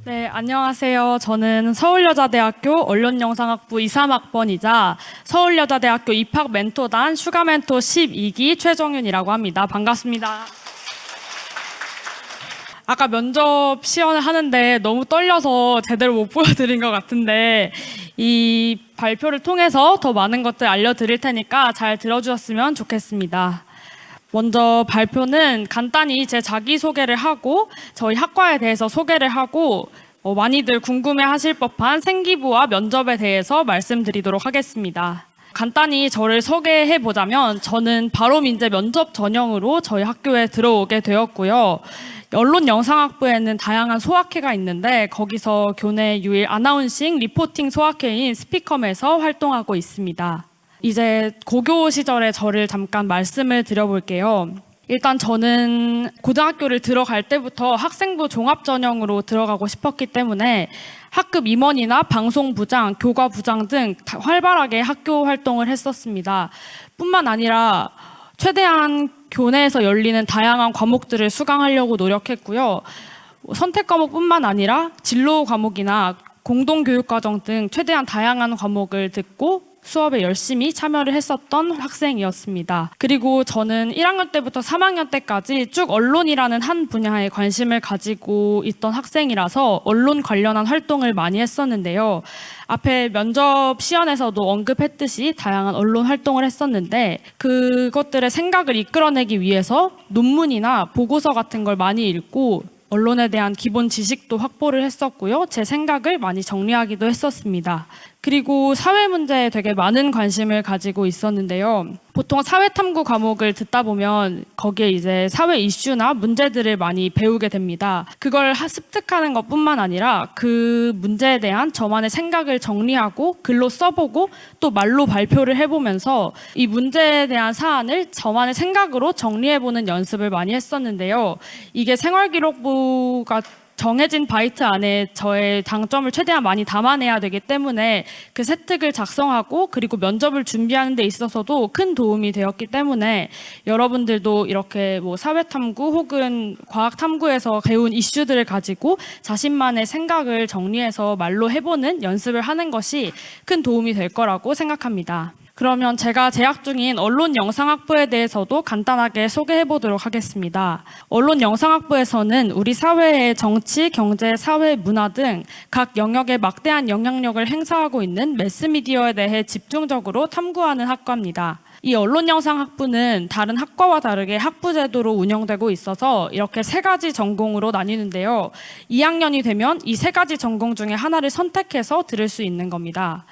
네, 안녕하세요. 저는 서울여자대학교 언론영상학부 23학번이자 서울여자대학교 입학 멘토단 슈가멘토 12기 최정윤이라고 합니다. 반갑습니다. 아까 면접 시연을 하는데 너무 떨려서 제대로 못 보여드린 것 같은데 이 발표를 통해서 더 많은 것들 알려드릴 테니까 잘 들어주셨으면 좋겠습니다. 먼저 발표는 간단히 제 자기소개를 하고 저희 학과에 대해서 소개를 하고 많이들 궁금해하실 법한 생기부와 면접에 대해서 말씀드리도록 하겠습니다. 간단히 저를 소개해보자면 저는 바로민재 면접 전형으로 저희 학교에 들어오게 되었고요. 언론영상학부에는 다양한 소학회가 있는데 거기서 교내 유일 아나운싱 리포팅 소학회인 스피컴에서 활동하고 있습니다. 이제 고교 시절의 저를 잠깐 말씀을 드려볼게요. 일단 저는 고등학교를 들어갈 때부터 학생부 종합전형으로 들어가고 싶었기 때문에 학급 임원이나 방송부장, 교과부장 등 활발하게 학교 활동을 했었습니다. 뿐만 아니라 최대한 교내에서 열리는 다양한 과목들을 수강하려고 노력했고요. 선택 과목뿐만 아니라 진로 과목이나 공동교육과정 등 최대한 다양한 과목을 듣고 수업에 열심히 참여를 했었던 학생이었습니다. 그리고 저는 1학년 때부터 3학년 때까지 쭉 언론이라는 한 분야에 관심을 가지고 있던 학생이라서 언론 관련한 활동을 많이 했었는데요. 앞에 면접 시연에서도 언급했듯이 다양한 언론 활동을 했었는데 그것들의 생각을 이끌어내기 위해서 논문이나 보고서 같은 걸 많이 읽고 언론에 대한 기본 지식도 확보를 했었고요. 제 생각을 많이 정리하기도 했었습니다. 그리고 사회 문제에 되게 많은 관심을 가지고 있었는데요. 보통 사회탐구 과목을 듣다 보면 거기에 이제 사회 이슈나 문제들을 많이 배우게 됩니다. 그걸 습득하는 것뿐만 아니라 그 문제에 대한 저만의 생각을 정리하고 글로 써보고 또 말로 발표를 해보면서 이 문제에 대한 사안을 저만의 생각으로 정리해보는 연습을 많이 했었는데요. 이게 생활기록부가 정해진 바이트 안에 저의 장점을 최대한 많이 담아내야 되기 때문에 그 세특을 작성하고 그리고 면접을 준비하는 데 있어서도 큰 도움이 되었기 때문에 여러분들도 이렇게 사회탐구 혹은 과학탐구에서 배운 이슈들을 가지고 자신만의 생각을 정리해서 말로 해보는 연습을 하는 것이 큰 도움이 될 거라고 생각합니다. 그러면 제가 재학 중인 언론영상학부에 대해서도 간단하게 소개해 보도록 하겠습니다. 언론영상학부에서는 우리 사회의 정치, 경제, 사회, 문화 등 각 영역에 막대한 영향력을 행사하고 있는 매스미디어에 대해 집중적으로 탐구하는 학과입니다. 이 언론영상학부는 다른 학과와 다르게 학부제도로 운영되고 있어서 이렇게 세 가지 전공으로 나뉘는데요. 2학년이 되면 이 세 가지 전공 중에 하나를 선택해서 들을 수 있는 겁니다.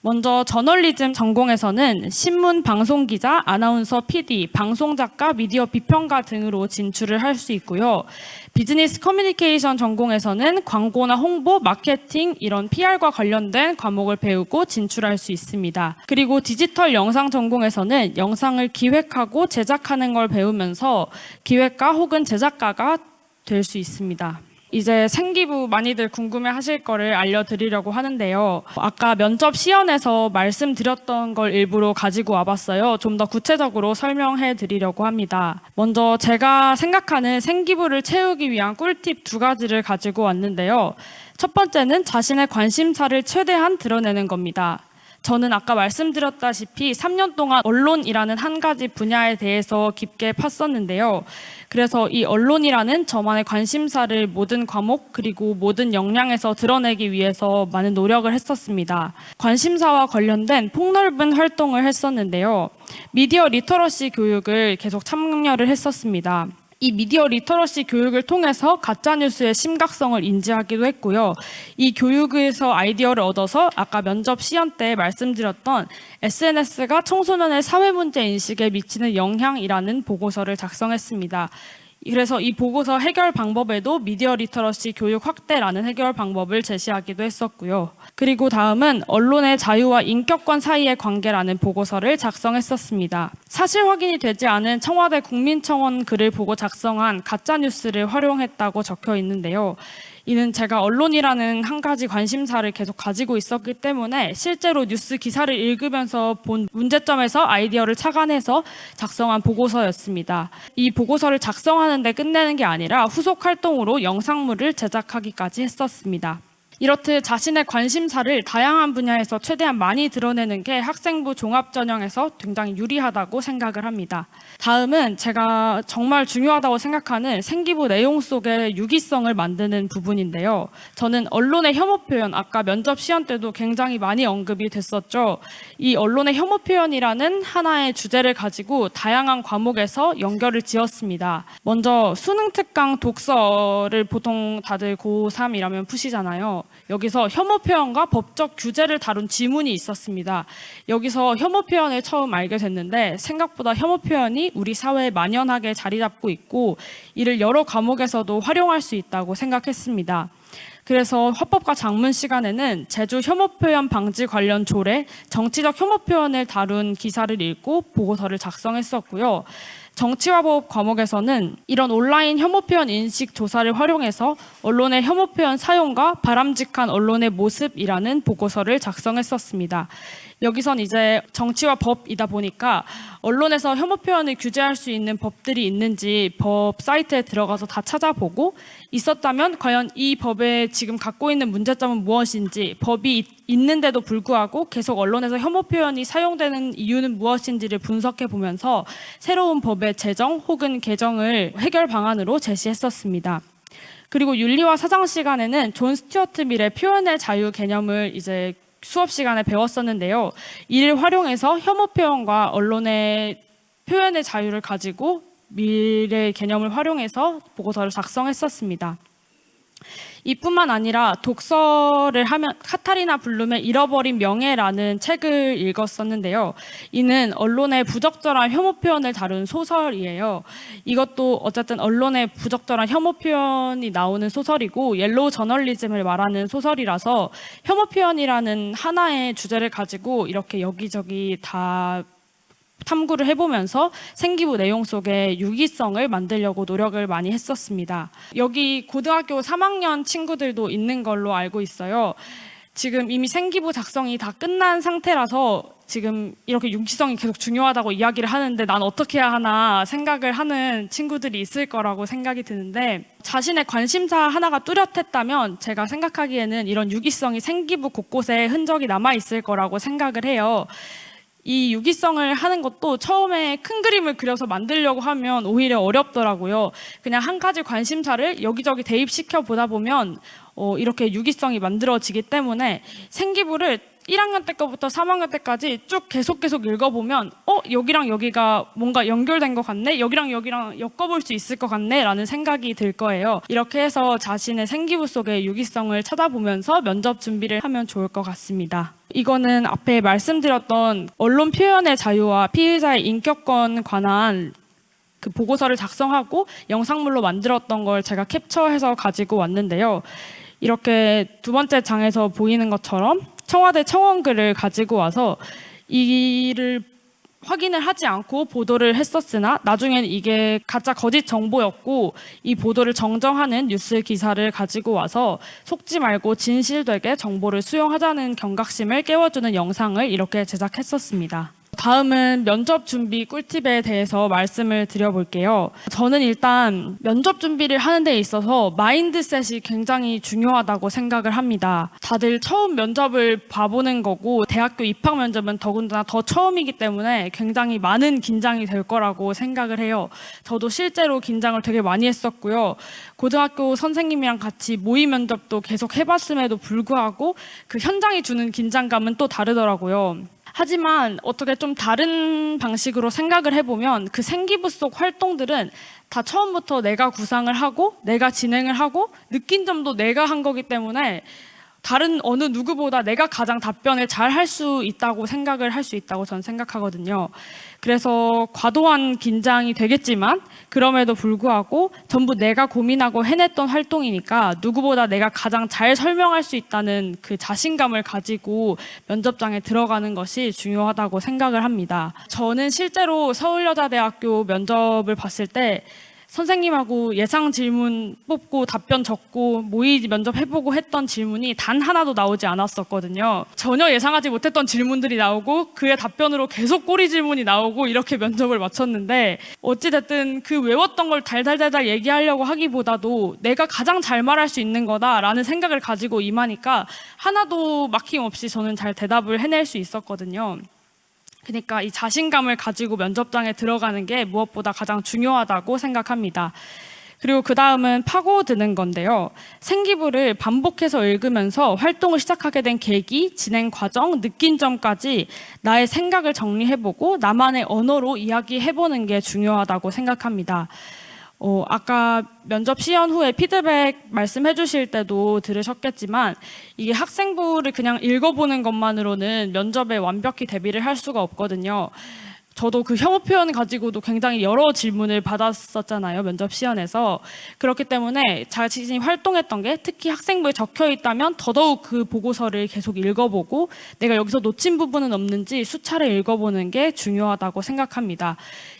먼저 저널리즘 전공에서는 신문, 방송기자, 아나운서, PD, 방송작가, 미디어 비평가 등으로 진출을 할 수 있고요. 비즈니스 커뮤니케이션 전공에서는 광고나 홍보, 마케팅 이런 PR과 관련된 과목을 배우고 진출할 수 있습니다. 그리고 디지털 영상 전공에서는 영상을 기획하고 제작하는 걸 배우면서 기획가 혹은 제작가가 될 수 있습니다. 이제 생기부 많이들 궁금해 하실 거를 알려드리려고 하는데요. 아까 면접 시연에서 말씀드렸던 걸 일부러 가지고 와봤어요. 좀 더 구체적으로 설명해 드리려고 합니다. 먼저 제가 생각하는 생기부를 채우기 위한 꿀팁 2가지를 가지고 왔는데요. 첫 번째는 자신의 관심사를 최대한 드러내는 겁니다. 저는 아까 말씀드렸다시피 3년 동안 언론이라는 한 가지 분야에 대해서 깊게 팠었는데요. 그래서 이 언론이라는 저만의 관심사를 모든 과목 그리고 모든 역량에서 드러내기 위해서 많은 노력을 했었습니다. 관심사와 관련된 폭넓은 활동을 했었는데요. 미디어 리터러시 교육을 계속 참여를 했었습니다. 이 미디어 리터러시 교육을 통해서 가짜뉴스의 심각성을 인지하기도 했고요. 이 교육에서 아이디어를 얻어서 아까 면접 시연 때 말씀드렸던 SNS가 청소년의 사회문제 인식에 미치는 영향이라는 보고서를 작성했습니다. 그래서 이 보고서 해결 방법에도 미디어 리터러시 교육 확대라는 해결 방법을 제시하기도 했었고요. 그리고 다음은 언론의 자유와 인격권 사이의 관계라는 보고서를 작성했었습니다. 사실 확인이 되지 않은 청와대 국민청원 글을 보고 작성한 가짜뉴스를 활용했다고 적혀 있는데요. 이는 제가 언론이라는 한 가지 관심사를 계속 가지고 있었기 때문에 실제로 뉴스 기사를 읽으면서 본 문제점에서 아이디어를 착안해서 작성한 보고서였습니다. 이 보고서를 작성하는데 끝내는 게 아니라 후속 활동으로 영상물을 제작하기까지 했었습니다. 이렇듯 자신의 관심사를 다양한 분야에서 최대한 많이 드러내는 게 학생부 종합전형에서 굉장히 유리하다고 생각을 합니다. 다음은 제가 정말 중요하다고 생각하는 생기부 내용 속의 유기성을 만드는 부분인데요. 저는 언론의 혐오 표현, 아까 면접 시험 때도 굉장히 많이 언급이 됐었죠. 이 언론의 혐오 표현이라는 하나의 주제를 가지고 다양한 과목에서 연결을 지었습니다. 먼저 수능 특강 독서를 보통 다들 고3이라면 푸시잖아요. 여기서 혐오 표현과 법적 규제를 다룬 지문이 있었습니다. 여기서 혐오 표현을 처음 알게 됐는데 생각보다 혐오 표현이 우리 사회에 만연하게 자리 잡고 있고 이를 여러 과목에서도 활용할 수 있다고 생각했습니다. 그래서 헌법과 작문 시간에는 제주 혐오 표현 방지 관련 조례, 정치적 혐오 표현을 다룬 기사를 읽고 보고서를 작성했었고요. 정치화법 과목에서는 이런 온라인 혐오 표현 인식 조사를 활용해서 언론의 혐오 표현 사용과 바람직한 언론의 모습이라는 보고서를 작성했었습니다. 여기선 이제 정치와 법이다 보니까 언론에서 혐오 표현을 규제할 수 있는 법들이 있는지 법 사이트에 들어가서 다 찾아보고 있었다면 과연 이 법에 지금 갖고 있는 문제점은 무엇인지, 법이 있는데도 불구하고 계속 언론에서 혐오 표현이 사용되는 이유는 무엇인지를 분석해 보면서 새로운 법의 제정 혹은 개정을 해결 방안으로 제시했었습니다. 그리고 윤리와 사상 시간에는 존 스튜어트 밀의 표현의 자유 개념을 이제 수업 시간에 배웠었는데요. 이를 활용해서 혐오 표현과 언론의 표현의 자유를 가지고 밀의 개념을 활용해서 보고서를 작성했었습니다. 이뿐만 아니라 독서를 하면 카타리나 블룸의 잃어버린 명예라는 책을 읽었었는데요. 이는 언론의 부적절한 혐오 표현을 다룬 소설이에요. 이것도 어쨌든 언론의 부적절한 혐오 표현이 나오는 소설이고 옐로우 저널리즘을 말하는 소설이라서 혐오 표현이라는 하나의 주제를 가지고 이렇게 여기저기 다 탐구를 해보면서 생기부 내용 속에 유기성을 만들려고 노력을 많이 했었습니다. 여기 고등학교 3학년 친구들도 있는 걸로 알고 있어요. 지금 이미 생기부 작성이 다 끝난 상태라서 지금 이렇게 유기성이 계속 중요하다고 이야기를 하는데 난 어떻게 해야 하나 생각을 하는 친구들이 있을 거라고 생각이 드는데 자신의 관심사 하나가 뚜렷했다면 제가 생각하기에는 이런 유기성이 생기부 곳곳에 흔적이 남아있을 거라고 생각을 해요. 이 유기성을 하는 것도 처음에 큰 그림을 그려서 만들려고 하면 오히려 어렵더라고요. 그냥 한 가지 관심사를 여기저기 대입시켜 보다 보면 이렇게 유기성이 만들어지기 때문에 생기부를 1학년 때 거부터 3학년 때까지 쭉 계속 읽어보면 여기랑 여기가 뭔가 연결된 것 같네? 여기랑 여기랑 엮어볼 수 있을 것 같네? 라는 생각이 들 거예요. 이렇게 해서 자신의 생기부 속의 유기성을 찾아보면서 면접 준비를 하면 좋을 것 같습니다. 이거는 앞에 말씀드렸던 언론 표현의 자유와 피의자의 인격권 관한 그 보고서를 작성하고 영상물로 만들었던 걸 제가 캡처해서 가지고 왔는데요. 이렇게 두 번째 장에서 보이는 것처럼 청와대 청원글을 가지고 와서 이를 확인을 하지 않고 보도를 했었으나 나중엔 이게 가짜 거짓 정보였고 이 보도를 정정하는 뉴스 기사를 가지고 와서 속지 말고 진실되게 정보를 수용하자는 경각심을 깨워주는 영상을 이렇게 제작했었습니다. 다음은 면접 준비 꿀팁에 대해서 말씀을 드려볼게요. 저는 일단 면접 준비를 하는 데 있어서 마인드셋이 굉장히 중요하다고 생각을 합니다. 다들 처음 면접을 봐보는 거고 대학교 입학 면접은 더군다나 더 처음이기 때문에 굉장히 많은 긴장이 될 거라고 생각을 해요. 저도 실제로 긴장을 되게 많이 했었고요. 고등학교 선생님이랑 같이 모의 면접도 계속 해봤음에도 불구하고 그 현장이 주는 긴장감은 또 다르더라고요. 하지만 어떻게 좀 다른 방식으로 생각을 해보면 그 생기부 속 활동들은 다 처음부터 내가 구상을 하고 내가 진행을 하고 느낀 점도 내가 한 거기 때문에 다른 어느 누구보다 내가 가장 답변을 잘 할 수 있다고 생각을 할 수 있다고 저는 생각하거든요. 그래서 과도한 긴장이 되겠지만 그럼에도 불구하고 전부 내가 고민하고 해냈던 활동이니까 누구보다 내가 가장 잘 설명할 수 있다는 그 자신감을 가지고 면접장에 들어가는 것이 중요하다고 생각을 합니다. 저는 실제로 서울여자대학교 면접을 봤을 때 선생님하고 예상 질문 뽑고 답변 적고 모의 면접 해보고 했던 질문이 단 하나도 나오지 않았었거든요. 전혀 예상하지 못했던 질문들이 나오고 그의 답변으로 계속 꼬리 질문이 나오고 이렇게 면접을 마쳤는데, 어찌됐든 그 외웠던 걸 달달달달 얘기하려고 하기보다도 내가 가장 잘 말할 수 있는 거다라는 생각을 가지고 임하니까 하나도 막힘없이 저는 잘 대답을 해낼 수 있었거든요. 그러니까 이 자신감을 가지고 면접장에 들어가는 게 무엇보다 가장 중요하다고 생각합니다. 그리고 그 다음은 파고드는 건데요. 생기부를 반복해서 읽으면서 활동을 시작하게 된 계기, 진행 과정, 느낀 점까지 나의 생각을 정리해보고 나만의 언어로 이야기해보는 게 중요하다고 생각합니다. 아까 면접 시연 후에 피드백 말씀해 주실 때도 들으셨겠지만, 이게 학생부를 그냥 읽어보는 것만으로는 면접에 완벽히 대비를 할 수가 없거든요. 저도 그 혐오 표현 가지고도 굉장히 여러 질문을 받았었잖아요, 면접 시연에서. 그렇기 때문에 자신이 활동했던 게 특히 학생부에 적혀 있다면 더더욱 그 보고서를 계속 읽어보고 내가 여기서 놓친 부분은 없는지 수차례 읽어보는 게 중요하다고 생각합니다.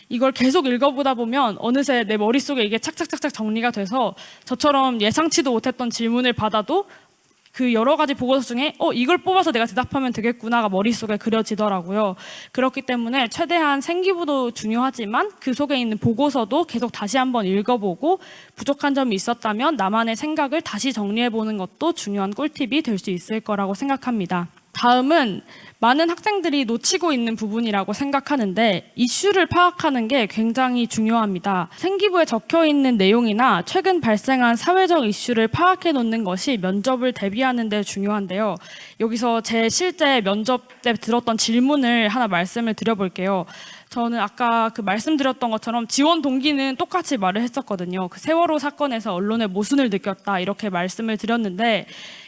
이걸 계속 읽어보다 보면 어느새 내 머릿속에 이게 착착착착 정리가 돼서 저처럼 예상치도 못했던 질문을 받아도 그 여러 가지 보고서 중에 이걸 뽑아서 내가 대답하면 되겠구나가 머릿속에 그려지더라고요. 그렇기 때문에 최대한 생기부도 중요하지만 그 속에 있는 보고서도 계속 다시 한번 읽어보고 부족한 점이 있었다면 나만의 생각을 다시 정리해보는 것도 중요한 꿀팁이 될 수 있을 거라고 생각합니다. 다음은 많은 학생들이 놓치고 있는 부분이라고 생각하는데, 이슈를 파악하는 게 굉장히 중요합니다. 생기부에 적혀 있는 내용이나 최근 발생한 사회적 이슈를 파악해 놓는 것이 면접을 대비하는 데 중요한데요. 여기서 제 실제 면접 때 들었던 질문을 하나 말씀을 드려볼게요. 저는 아까 그 말씀드렸던 것처럼 지원 동기는 똑같이 말을 했었거든요. 그 세월호 사건에서 언론의 모순을 느꼈다 이렇게 말씀을 드렸는데,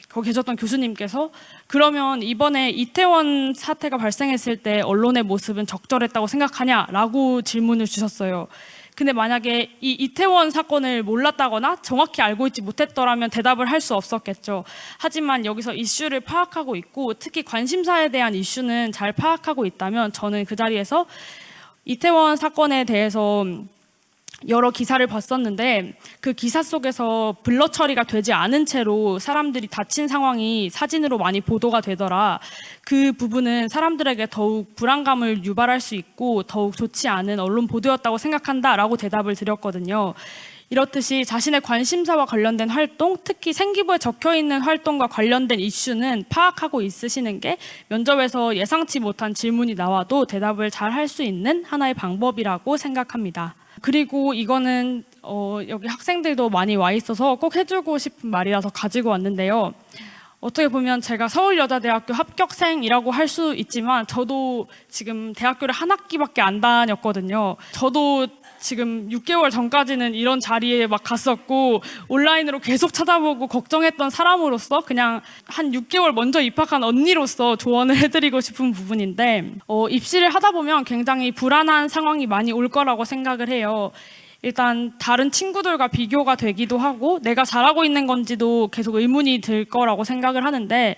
거기 계셨던 교수님께서 그러면 이번에 이태원 사태가 발생했을 때 언론의 모습은 적절했다고 생각하냐라고 질문을 주셨어요. 근데 만약에 이 이태원 사건을 몰랐다거나 정확히 알고 있지 못했더라면 대답을 할 수 없었겠죠. 하지만 여기서 이슈를 파악하고 있고 특히 관심사에 대한 이슈는 잘 파악하고 있다면 저는 그 자리에서 이태원 사건에 대해서 여러 기사를 봤었는데 그 기사 속에서 블러 처리가 되지 않은 채로 사람들이 다친 상황이 사진으로 많이 보도가 되더라. 그 부분은 사람들에게 더욱 불안감을 유발할 수 있고 더욱 좋지 않은 언론 보도였다고 생각한다라고 대답을 드렸거든요. 이렇듯이 자신의 관심사와 관련된 활동, 특히 생기부에 적혀있는 활동과 관련된 이슈는 파악하고 있으시는 게 면접에서 예상치 못한 질문이 나와도 대답을 잘 할 수 있는 하나의 방법이라고 생각합니다. 그리고 이거는 여기 학생들도 많이 와 있어서 꼭 해주고 싶은 말이라서 가지고 왔는데요. 어떻게 보면 제가 서울여자대학교 합격생이라고 할 수 있지만 저도 지금 대학교를 한 학기밖에 안 다녔거든요. 저도 지금 6개월 전까지는 이런 자리에 막 갔었고 온라인으로 계속 찾아보고 걱정했던 사람으로서 그냥 한 6개월 먼저 입학한 언니로서 조언을 해드리고 싶은 부분인데, 입시를 하다 보면 굉장히 불안한 상황이 많이 올 거라고 생각을 해요. 일단 다른 친구들과 비교가 되기도 하고 내가 잘하고 있는 건지도 계속 의문이 들 거라고 생각을 하는데,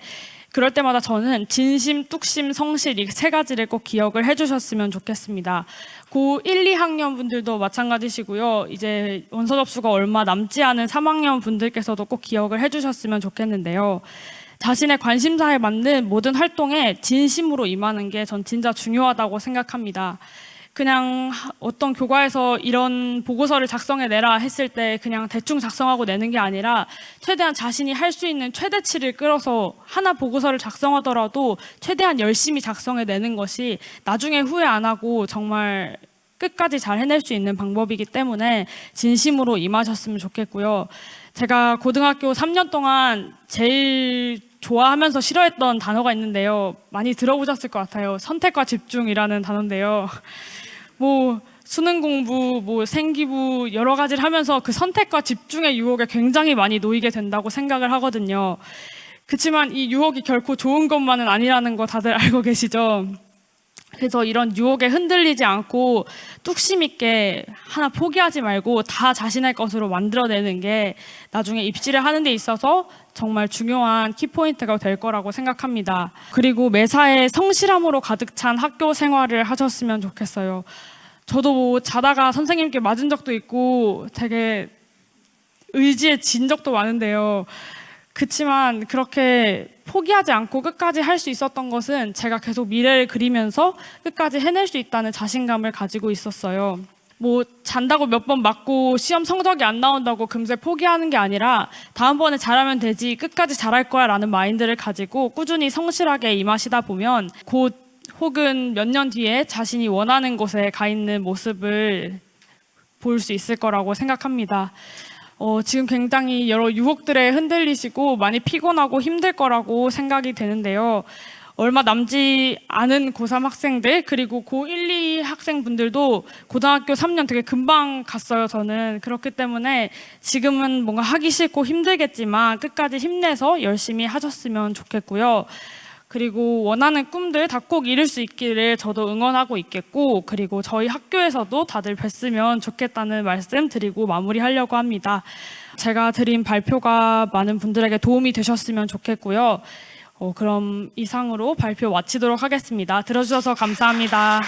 그럴 때마다 저는 진심, 뚝심, 성실 이 세 가지를 꼭 기억을 해주셨으면 좋겠습니다. 고 1, 2학년 분들도 마찬가지시고요. 이제 원서 접수가 얼마 남지 않은 3학년 분들께서도 꼭 기억을 해주셨으면 좋겠는데요. 자신의 관심사에 맞는 모든 활동에 진심으로 임하는 게 전 진짜 중요하다고 생각합니다. 그냥 어떤 교과에서 이런 보고서를 작성해내라 했을 때 그냥 대충 작성하고 내는 게 아니라 최대한 자신이 할 수 있는 최대치를 끌어서 하나 보고서를 작성하더라도 최대한 열심히 작성해내는 것이 나중에 후회 안 하고 정말 끝까지 잘 해낼 수 있는 방법이기 때문에 진심으로 임하셨으면 좋겠고요. 제가 고등학교 3년 동안 제일 좋아하면서 싫어했던 단어가 있는데요. 많이 들어보셨을 것 같아요. 선택과 집중이라는 단어인데요. 수능 공부, 생기부 여러 가지를 하면서 그 선택과 집중의 유혹에 굉장히 많이 놓이게 된다고 생각을 하거든요. 그렇지만 이 유혹이 결코 좋은 것만은 아니라는 거 다들 알고 계시죠? 그래서 이런 유혹에 흔들리지 않고 뚝심 있게 하나 포기하지 말고 다 자신의 것으로 만들어내는 게 나중에 입시를 하는 데 있어서 정말 중요한 키포인트가 될 거라고 생각합니다. 그리고 매사에 성실함으로 가득 찬 학교 생활을 하셨으면 좋겠어요. 저도 뭐 자다가 선생님께 맞은 적도 있고 되게 의지에 진 적도 많은데요. 그치만 그렇게 포기하지 않고 끝까지 할 수 있었던 것은 제가 계속 미래를 그리면서 끝까지 해낼 수 있다는 자신감을 가지고 있었어요. 뭐 잔다고 몇 번 맞고 시험 성적이 안 나온다고 금세 포기하는 게 아니라 다음번에 잘하면 되지, 끝까지 잘할 거야 라는 마인드를 가지고 꾸준히 성실하게 임하시다 보면 곧 혹은 몇 년 뒤에 자신이 원하는 곳에 가 있는 모습을 볼 수 있을 거라고 생각합니다. 지금 굉장히 여러 유혹들에 흔들리시고 많이 피곤하고 힘들 거라고 생각이 되는데요. 얼마 남지 않은 고3 학생들 그리고 고1, 2 학생분들도 고등학교 3년 되게 금방 갔어요. 저는 그렇기 때문에 지금은 뭔가 하기 싫고 힘들겠지만 끝까지 힘내서 열심히 하셨으면 좋겠고요. 그리고 원하는 꿈들 다 꼭 이룰 수 있기를 저도 응원하고 있겠고, 그리고 저희 학교에서도 다들 뵀으면 좋겠다는 말씀 드리고 마무리하려고 합니다. 제가 드린 발표가 많은 분들에게 도움이 되셨으면 좋겠고요. 그럼 이상으로 발표 마치도록 하겠습니다. 들어주셔서 감사합니다.